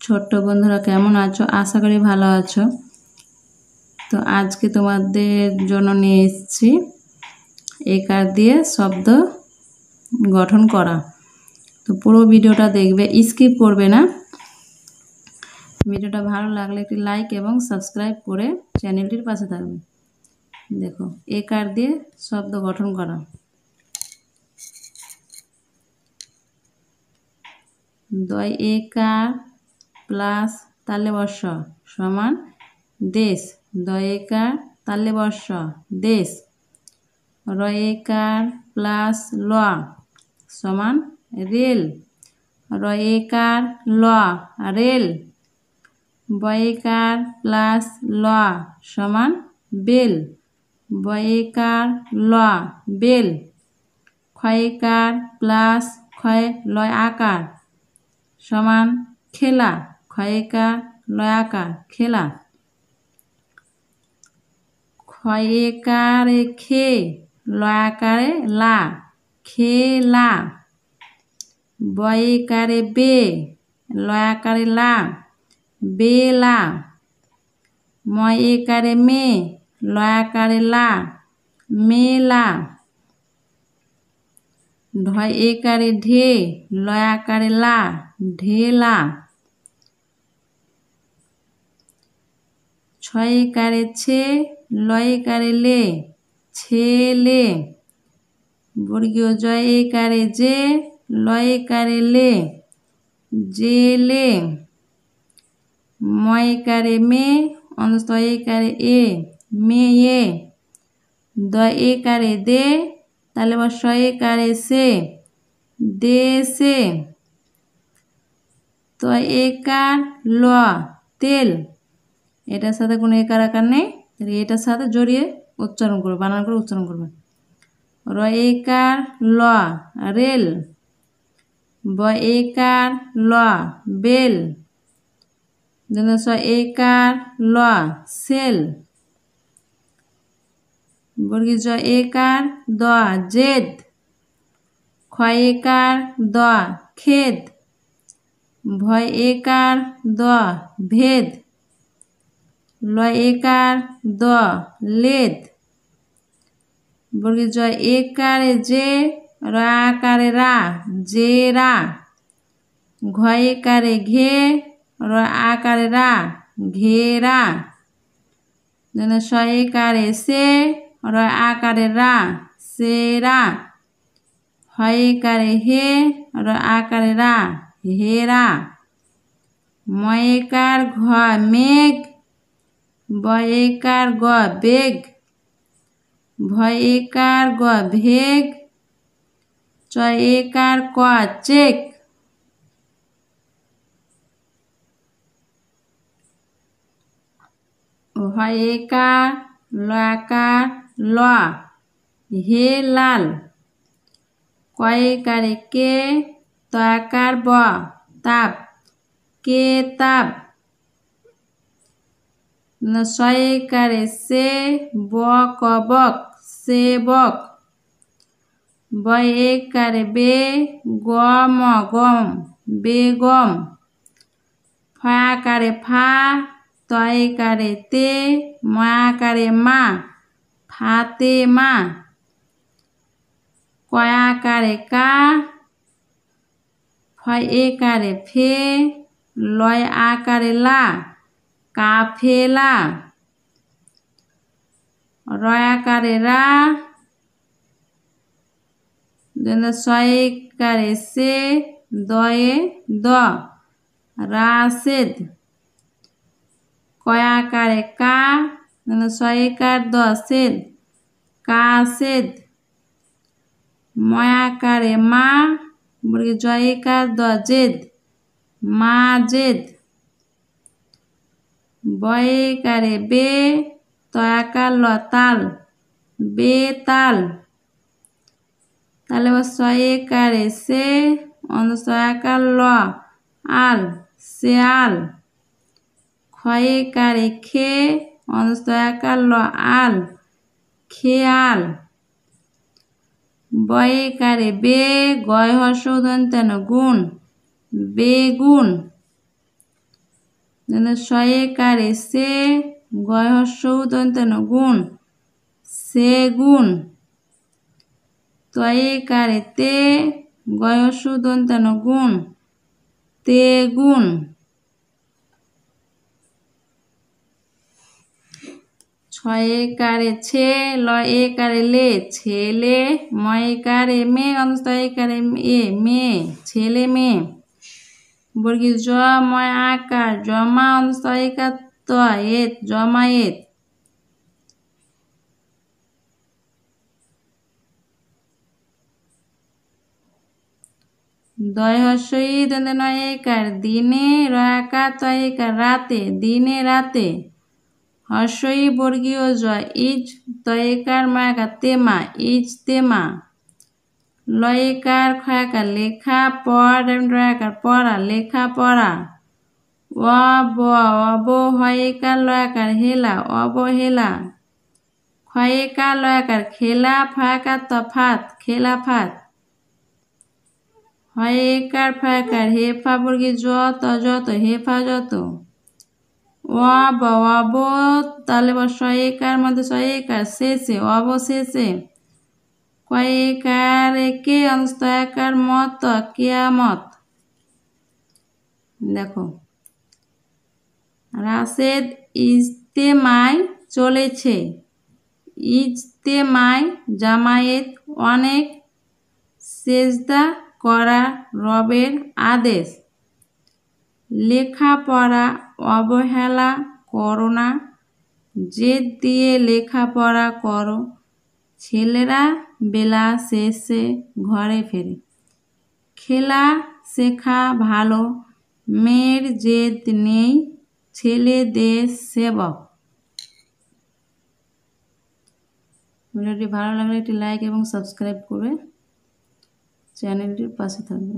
ছোট্ট বন্ধুরা কেমন আছো? আশা করি ভালো আছো। তো আজকে তোমাদের জন্য নিয়ে এসেছি একার দিয়ে শব্দ গঠন করা। তো পুরো ভিডিওটা দেখবে, স্কিপ করবে না। ভিডিওটা ভালো লাগলে একটি লাইক এবং সাবস্ক্রাইব করে চ্যানেলটির পাশে থাকবে। দেখো, একার দিয়ে শব্দ গঠন করা। দয় একার প্লাস তালে বর্ষ সমান দেশ। দয় একার তালে বর্ষ দেশ। রয় একার প্লাস ল সমান রেল। রয় একার ল রেল। বয় একার প্লাস ল সমান বেল। বয় একার ল বেল। ক্ষয় একার প্লাস ক্ষয় লয় আকার সমান খেলা। ক্ষয় একার লয় আকার খেলা। ক্ষয় একারে খে লয় আকারে লা খেলা। বয় একারে বে লয় আকারে লা বেলা। ময় একারে মে লয় আকারে লা মেলা। ঢয় একারে ঢে লয় আকারে লা ঢেলা। ছয় একারে ছে লয় একারে লে ছেলে। বর্গীয় জয় একারে যে লয় একারে লে জেলে। ময় একারে মে অন্তস্থ একারে এ মেয়ে। দয় একারে দে তাহলে আবার স একারে সে দেশে। তো একার ল তেল, এটার সাথে কোনো একার আকার নেই, এটার সাথে জড়িয়ে উচ্চারণ করবে, বানান করে উচ্চারণ করবে। র একার ল রেল। ব একার ল বেল। স একার ল সেল। বর্গী জ একার দ জেদ। ক্ষয় একার দ খেদ। ভয় একার দ ভেদ। লয় একার দ লেদ। বর্গী জ একারে যে র আকারে রা যে রা। ঘয় একারে ঘে র আকারে রা ঘেরা। স একারে সে র আকারে রা সেরা। হয় একারে হে র আকারে রা হেরা। ময় একার ঘ মেঘ। বয় একার গ বেগ। ভয় একার গ ভেগ। চয় একার ক চেক। হয় একার ল আকার ল হে লাল। কয় একারে কে ত আকার ব তাপ কে তাপ। ছয় একারে সে ব ক বক সে বক। বয় একারে বে গম গম বেগম। ফয় আকারে ফা ত একারে তে ময় আকারে মা ফাতে মা। কয় আকারে কা ফয় একারে ফে লয় আকারে লা কাফেলা। রয় আকারে রা ছয় একারে সে দয়ে দ রাশেদ। কয় আকারে কা ছয় একার দ সেদ কাশেদ। ময় আকারে মা বর্গী জয় একার দ জেদ মাজেদ। বয় একারে বে ত আকার ল তাল বেতাল। তাহলে ছয় একারে সে ছয় আকার ল আল শেয়াল। ক্ষয় একারে খে ছয় আকার ল আল খেয়াল। বয় একারে বে গয় হর্ষ উদন্তেন গুণ বেগুন। শয়েকারে সে গয় হর্ষ দন্তন গুণ সে গুণ তয়েকারে তে গয় হর্ষ দন্তন গুণ তে গুণ ছয়েকারে ছে লয়েকারে লে ছেলে ময়েকারে মে অন্তকারে এ মেয়ে ছেলে মেয়ে বর্গী জ ময় আকার জমা অন্তকার ত এত জমায়েত দয় হর্ষ ই দন্ত নয়েকার দিনে রাকার তয়েকার রাতে দিনে রাতে হর্ষই বর্গীয় জয় ইজ তয়েকার মায়াকার তেমা ইজ তেমা লয়েকার খয়াকার লেখা পড়াকার পড়া লেখা পড়া অবহেকার লয়াকার হেলা অবহেলা ক্ষয়েকার লয়াকার খেলা ফয়াকার তফাত খেলা ফাত হয়েকার ফয়াকার হেফা বর্গী যত যত হেফা যত অব তাহলে শয়েকার মধ্যে শয়েকার শেষে অবশেষে কয়েকার কে অন্তকার মত কেয়ামত দেখো রাশেদ ইজতেমায় চলেছে ইজতেমায় জামায়েত অনেক সেজদা করা রবের আদেশ লেখাপড়া অবহেলা করো না জেদ দিয়ে লেখাপড়া করো ছেলেরা বেলা শেষে ঘরে ফেরে খেলা শেখা ভালো মেয়ের জেদ নেই ছেলে দেশ সেবক। ভিডিওটি ভালো লাগলে একটি লাইক এবং সাবস্ক্রাইব করবে, চ্যানেলটির পাশে থাকবে।